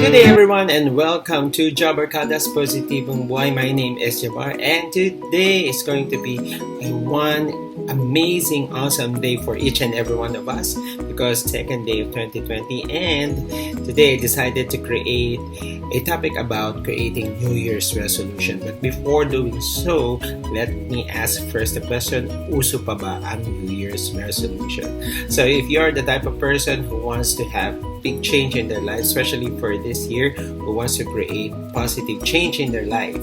Good day everyone and welcome to Jabarkadaz Positibong Buhay. My name is Jabar and today is going to be a one amazing, awesome day for each and every one of us because second day of 2020, and today I decided to create a topic about creating New Year's resolution. But before doing so, let me ask first the question, uso pa ba ang New Year's resolution? So if you're the type of person who wants to have big change in their life, especially for this year, who wants to create positive change in their life,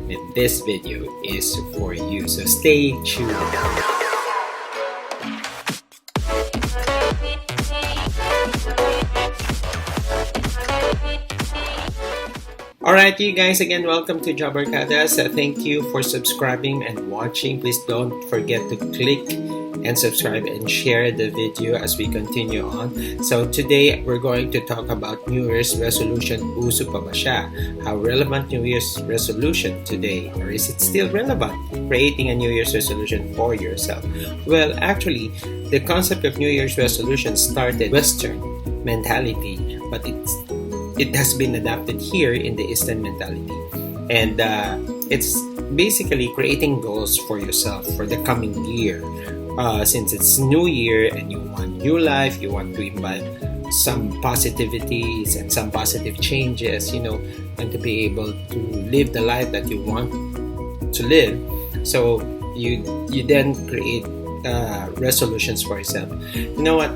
then this video is for you. So stay tuned. Alright, you guys, again, welcome to Jabarkadaz. Thank you for subscribing and watching. Please don't forget to click and subscribe and share the video as we continue on. So today, we're going to talk about New Year's resolution. Uso pa ba siya? How relevant New Year's resolution today? Or is it still relevant? Creating a New Year's resolution for yourself. Well, actually, the concept of New Year's resolution started Western mentality, but it has been adapted here in the Eastern mentality. And it's basically creating goals for yourself for the coming year. Since it's New Year and you want new life, you want to imbibe some positivities and some positive changes, and to be able to live the life that you want to live. So you then create resolutions for yourself. You know what?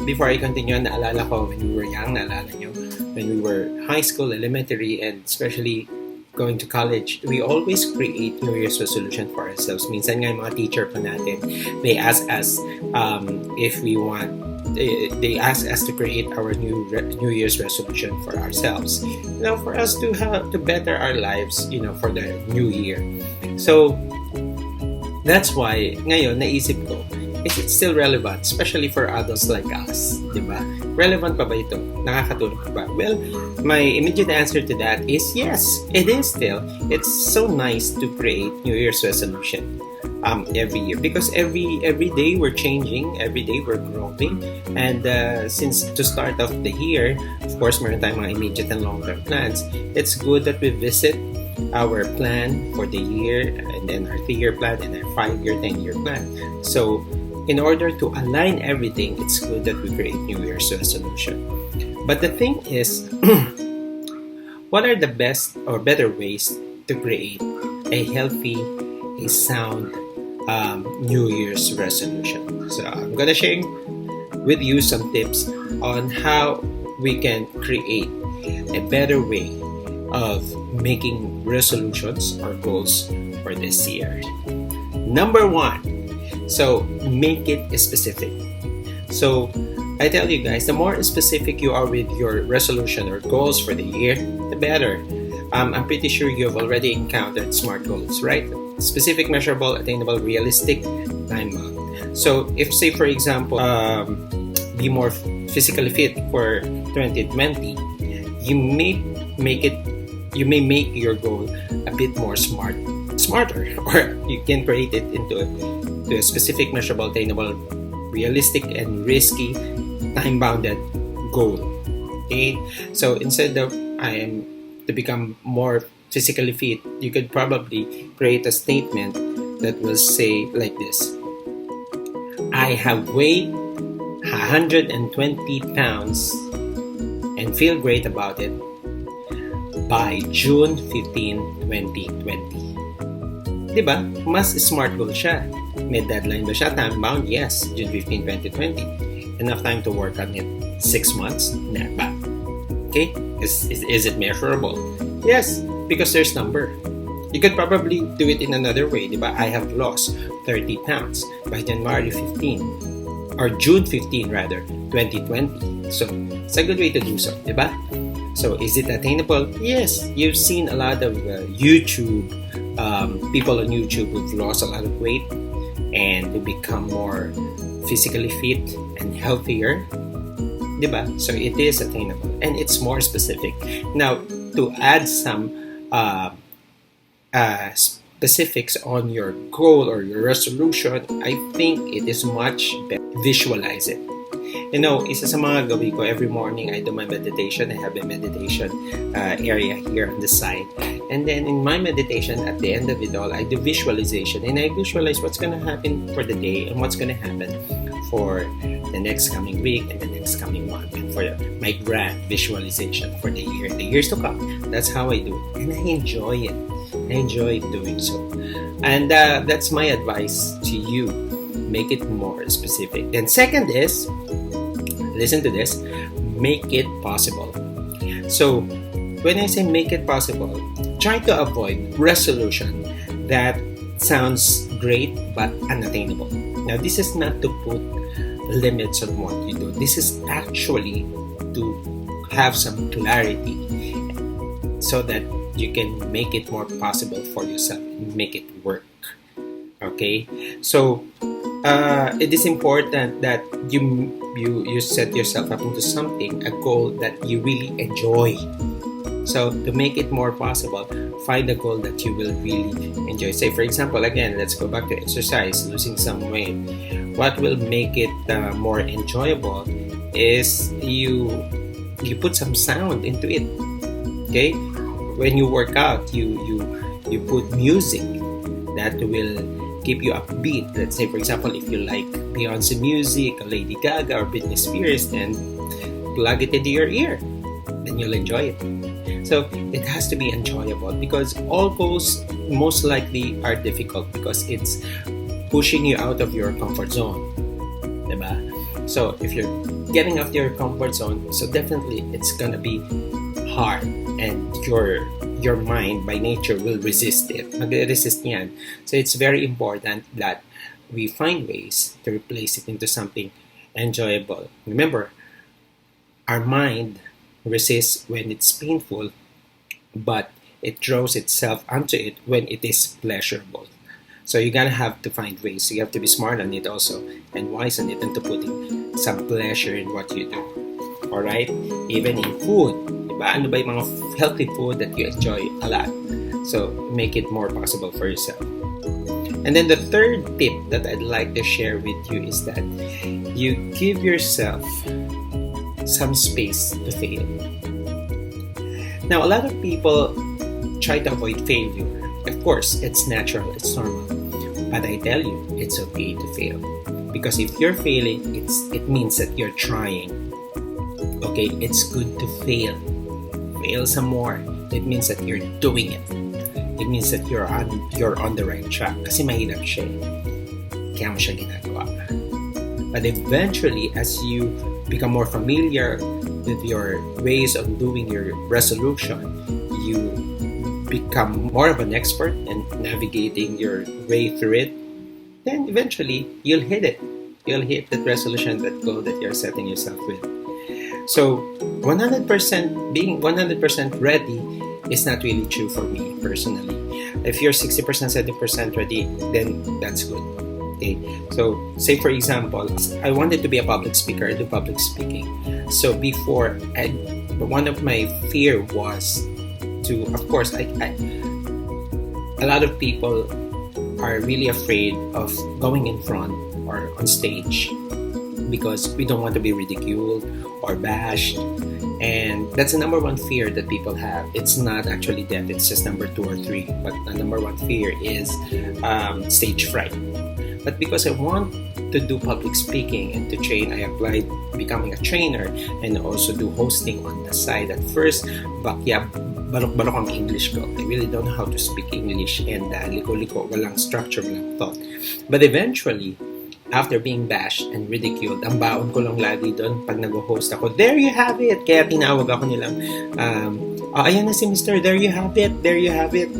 Before I continue, naalala ko when we were young, naalala nyo, when we were high school, elementary, and especially going to college, we always create New Year's resolution for ourselves. Minsan nga yung mga teacher pa natin, they ask us if we want, they ask us to create our New Year's resolution for ourselves. For us to better our lives, for the new year. So, that's why, ngayon, naisip ko, is it still relevant, especially for adults like us, di ba? Relevant pa ba ito? Nakakatulong pa ba? Well, my immediate answer to that is yes, it is still. It's so nice to create New Year's resolution every year because every day we're changing, every day we're growing, and since to start off the year, of course, meron tayong mga immediate and long-term plans. It's good that we visit our plan for the year, and then our 3-year plan, and our 5-year, 10-year plan. So, in order to align everything, it's good that we create New Year's resolution. But the thing is, what are the best or better ways to create a healthy, a sound New Year's resolution? So I'm gonna share with you some tips on how we can create a better way of making resolutions or goals for this year. Number 1, so make it specific. So I tell you guys, the more specific you are with your resolution or goals for the year, the better. I'm pretty sure you've already encountered SMART goals, right? Specific, measurable, attainable, realistic, time-bound. So if, say for example, be more physically fit for 2020, you may make your goal a bit more smarter, or you can create it into a specific, measurable, attainable, realistic, and risky, time-bounded goal. Okay, so instead of I am to become more physically fit, you could probably create a statement that will say like this: I have weighed 120 pounds and feel great about it by June 15, 2020. Diba? Mas smart goal siya. May deadline ba siya? Time-bound? Yes. June 15, 2020. Enough time to work on it. 6 months? Never. Okay? Is it measurable? Yes, because there's number. You could probably do it in another way, diba? I have lost 30 pounds by January 15, or June 15 rather, 2020. So, it's a good way to do so, diba? So, is it attainable? Yes. You've seen a lot of people on YouTube who've lost a lot of weight and to become more physically fit and healthier, diba? So it is attainable and it's more specific. Now, to add some specifics on your goal or your resolution, I think it is much better. Visualize it. You know, isa sa mga gawi ko, every morning I do my meditation. I have a meditation area here on the side. And then in my meditation, at the end of it all, I do visualization. And I visualize what's going to happen for the day and what's going to happen for the next coming week and the next coming month, and for my grand visualization for the years to come. That's how I do it. And I enjoy it. I enjoy doing so. And that's my advice to you. Make it more specific. And second is, listen to this, make it possible. So when I say make it possible, try to avoid resolution that sounds great but unattainable. Now, this is not to put limits on what you do. This is actually to have some clarity so that you can make it more possible for yourself and make it work. Okay? So, it is important that you set yourself up into something, a goal that you really enjoy. So to make it more possible, find a goal that you will really enjoy. Say, for example, again, let's go back to exercise, losing some weight. What will make it more enjoyable is you put some sound into it. Okay, when you work out, you put music that will keep you upbeat. Let's say, for example, if you like Beyonce music, Lady Gaga, or Britney Spears, then plug it into your ear, then you'll enjoy it. So it has to be enjoyable, because all goals most likely are difficult because it's pushing you out of your comfort zone. Diba? So if you're getting out of your comfort zone, so definitely it's gonna be hard, and your mind by nature will resist it. Mag-resist yan. So it's very important that we find ways to replace it into something enjoyable. Remember, our mind resists when it's painful, but it draws itself onto it when it is pleasurable. So you're gonna have to find ways. You have to be smart on it also, and wise on it, and to putting some pleasure in what you do. Alright? Even in food. Diba? Ano ba yung mga healthy food that you enjoy a lot? So make it more possible for yourself. And then the third tip that I'd like to share with you is that you give yourself some space to fail. Now, a lot of people try to avoid failure. Of course, it's natural, it's normal. But I tell you, it's okay to fail. Because if you're failing, it means that you're trying. Okay, it's good to fail. Fail some more. It means that you're doing it. It means that you're on the right track. Kasi mahirap siya. Kaya mo siya ginagawa. But eventually, as you become more familiar with your ways of doing your resolution, you become more of an expert in navigating your way through it, then eventually you'll hit it. You'll hit that resolution, that goal that you're setting yourself with. So 100% being 100% ready is not really true for me personally. If you're 60%, 70% ready, then that's good. Okay, so say for example, I wanted to be a public speaker. I do public speaking. So before, one of my fear was to, of course, a lot of people are really afraid of going in front or on stage because we don't want to be ridiculed or bashed. And that's the number one fear that people have. It's not actually that, it's just number 2 or 3. But the number one fear is stage fright. But because I want to do public speaking and to train, I applied becoming a trainer and also do hosting on the side. At first, balok-balok ang English ko. I really don't know how to speak English, and liko-liko, walang structure, walang thought. But eventually, after being bashed and ridiculed, ang baon ko lang lagi doon pag nag-host ako, there you have it! Kaya tinawag ako nilang, ayan na si Mr. There you have it! There you have it!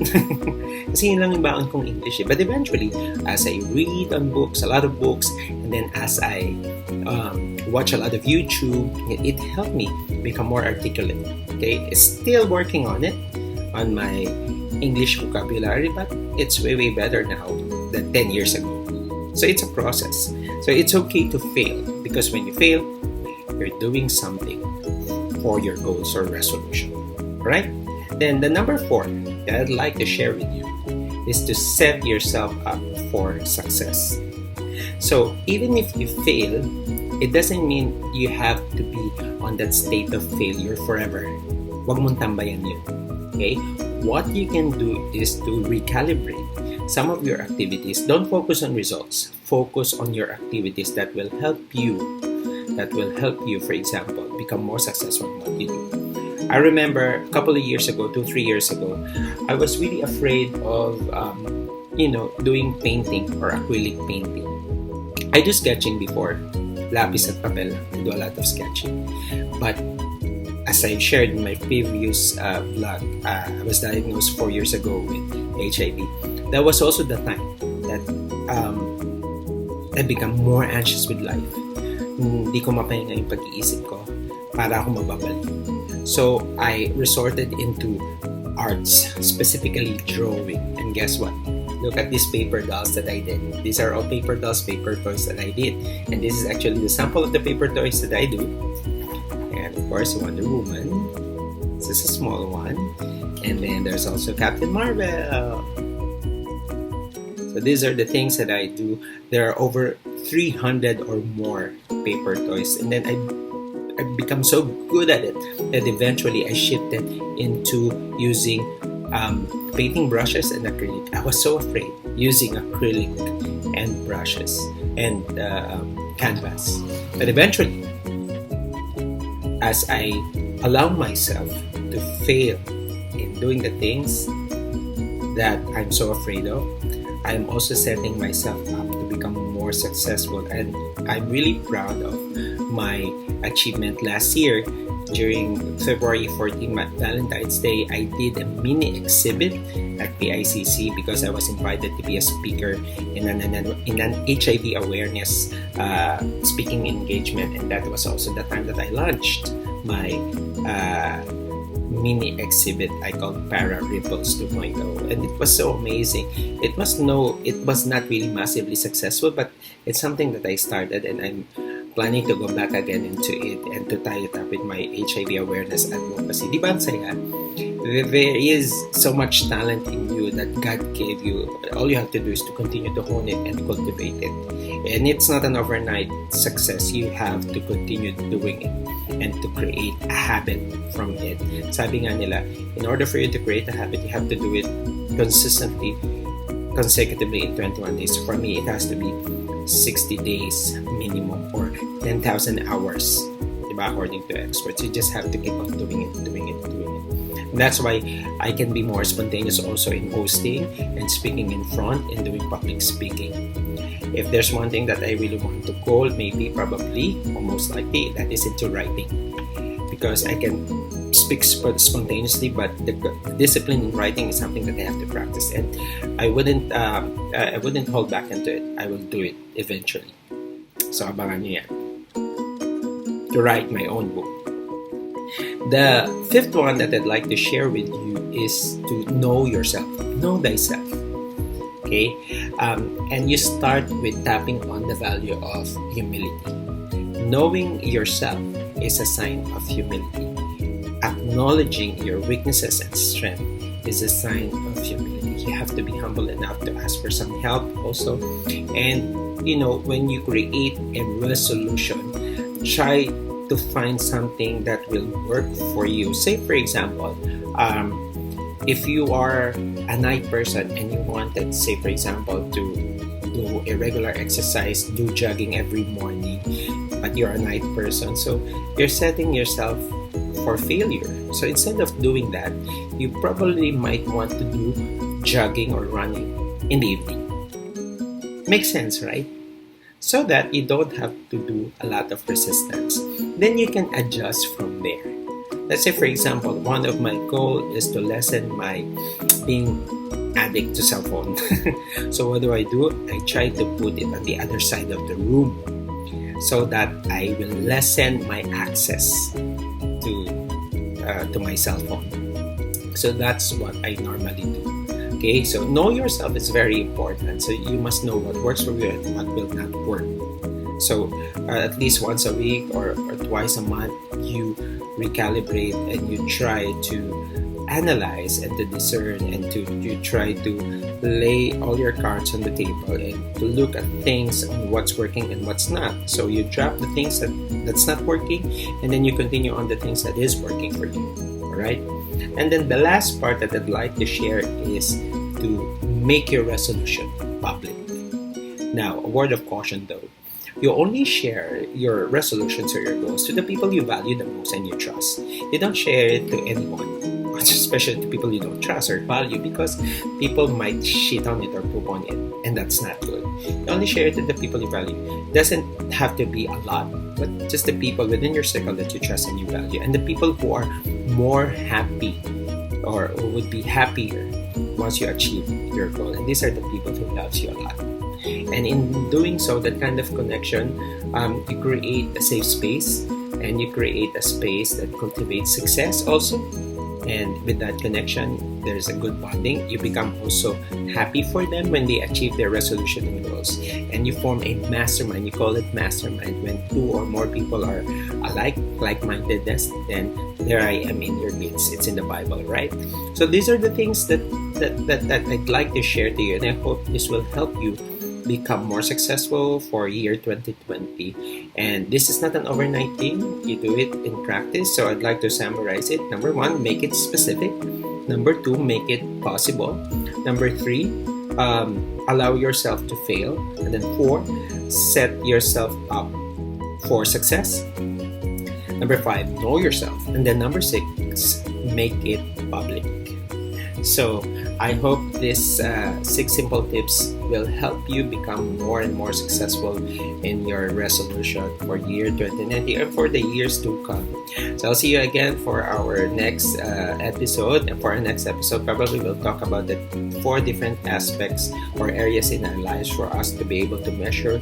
Kasi yun lang yung baon kong English. But eventually, as I read on books, a lot of books, and then as I watch a lot of YouTube, it helped me become more articulate. Okay, still working on it, on my English vocabulary, but it's way, way better now than 10 years ago. So it's a process. So it's okay to fail, because when you fail, you're doing something for your goals or resolution. Right? Then the number 4 that I'd like to share with you is to set yourself up for success. So even if you fail, It doesn't mean you have to be on that state of failure forever. Wag mong tambayan yun. Okay? What you can do is to recalibrate some of your activities. Don't focus on results. Focus on your activities that will help you. For example, become more successful in what you do. I remember a couple of years ago, 2-3 years ago, I was really afraid of, doing painting or acrylic painting. I do sketching before, lapis at papel. I do a lot of sketching. But as I shared in my previous vlog, I was diagnosed 4 years ago with HIV. That was also the time that I become more anxious with life. Hindi ko mapahinga yung pag-iisip ko para ako mababalik. So I resorted into arts, specifically drawing. And guess what? Look at these paper dolls that I did. These are all paper dolls, paper toys that I did. And this is actually the sample of the paper toys that I do. And of course, Wonder Woman. This is a small one. And then there's also Captain Marvel. So these are the things that I do. There are over 300 or more paper toys. And then I become so good at it that eventually I shifted into using painting brushes and acrylic. I was so afraid using acrylic and brushes and canvas. But eventually, as I allow myself to fail in doing the things that I'm so afraid of, I'm also setting myself up to become more successful. And I'm really proud of my achievement last year. During February 14, Valentine's Day, I did a mini exhibit at PICC because I was invited to be a speaker in an HIV awareness speaking engagement, and that was also the time that I launched my mini exhibit I called Para Ripples 2.0, and it was so amazing. It was not really massively successful, but it's something that I started, and I'm planning to go back again into it and to tie it up with my HIV awareness advocacy. Di ba ang saya? There is so much talent in you that God gave you. All you have to do is to continue to hone it and cultivate it. And it's not an overnight success. You have to continue doing it and to create a habit from it. Sabi nga nila, in order for you to create a habit, you have to do it consistently, consecutively in 21 days. For me, it has to be 60 days minimum or 10,000 hours, diba? According to experts. You just have to keep on doing it. And that's why I can be more spontaneous also in hosting and speaking in front and doing public speaking. If there's one thing that I really want to call, maybe, probably, or most likely, that is into writing. Because I can speak spontaneously, but the discipline in writing is something that I have to practice, and I wouldn't hold back into it. I will do it eventually. So abangan niyo yan. To write my own book. The fifth one that I'd like to share with you is to know yourself. Know thyself. Okay? And you start with tapping on the value of humility. Knowing yourself is a sign of humility. Acknowledging your weaknesses and strength is a sign of humility. You have to be humble enough to ask for some help also. And, when you create a resolution, try to find something that will work for you. Say, for example, if you are a night person and you wanted, say, for example, to do a regular exercise, do jogging every morning, but you're a night person, so you're setting yourself for failure. So instead of doing that, you probably might want to do jogging or running in the evening. Makes sense, right? So that you don't have to do a lot of resistance. Then you can adjust from there. Let's say, for example, one of my goals is to lessen my being addict to cell phone. So what do? I try to put it on the other side of the room so that I will lessen my access to my cell phone. So that's what I normally do. Okay, so know yourself is very important. So you must know what works for you and what will not work. So at least once a week or twice a month, you recalibrate and you try to analyze and to discern and to try to lay all your cards on the table and to look at things on what's working and what's not. So you drop the things that's not working, and then you continue on the things that is working for you. All right. And then the last part that I'd like to share is to make your resolution public. Now, a word of caution though. You only share your resolutions or your goals to the people you value the most and you trust. You don't share it to anyone, especially to people you don't trust or value, because people might shit on it or poop on it, and that's not good. You only share it to the people you value. It doesn't have to be a lot, but just the people within your circle that you trust and you value, and the people who are more happy or who would be happier once you achieve your goal. And these are the people who loves you a lot. And in doing so, that kind of connection, you create a safe space, and you create a space that cultivates success also. And with that connection, there's a good bonding. You become also happy for them when they achieve their resolution and goals. And you form a mastermind. You call it mastermind. When two or more people are alike, like-mindedness, then there I am in your midst. It's in the Bible, right? So these are the things that I'd like to share to you. And I hope this will help you become more successful for year 2020. And this is not an overnight thing. You do it in practice. So I'd like to summarize it. Number 1, make it specific. Number 2, make it possible. Number 3, allow yourself to fail. And then 4, set yourself up for success. Number 5, know yourself. And then number 6, make it public. So I hope these 6 simple tips will help you become more and more successful in your resolution for year 2020 and for the years to come. So I'll see you again for our next episode. And for our next episode, probably we'll talk about the 4 different aspects or areas in our lives for us to be able to measure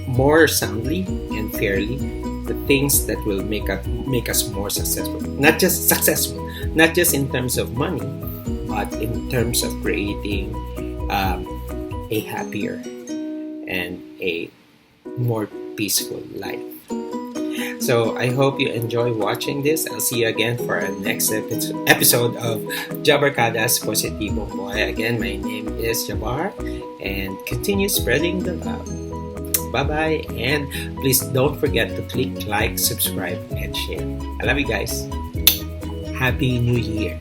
more soundly and fairly the things that will make us more successful. Not just successful, not just in terms of money, but in terms of creating a happier and a more peaceful life. So I hope you enjoy watching this. I'll see you again for our next episode of Jabarkadaz Positivo Boy. Again, my name is Jabar, and continue spreading the love. Bye-bye, and please don't forget to click like, subscribe, and share. I love you guys. Happy New Year.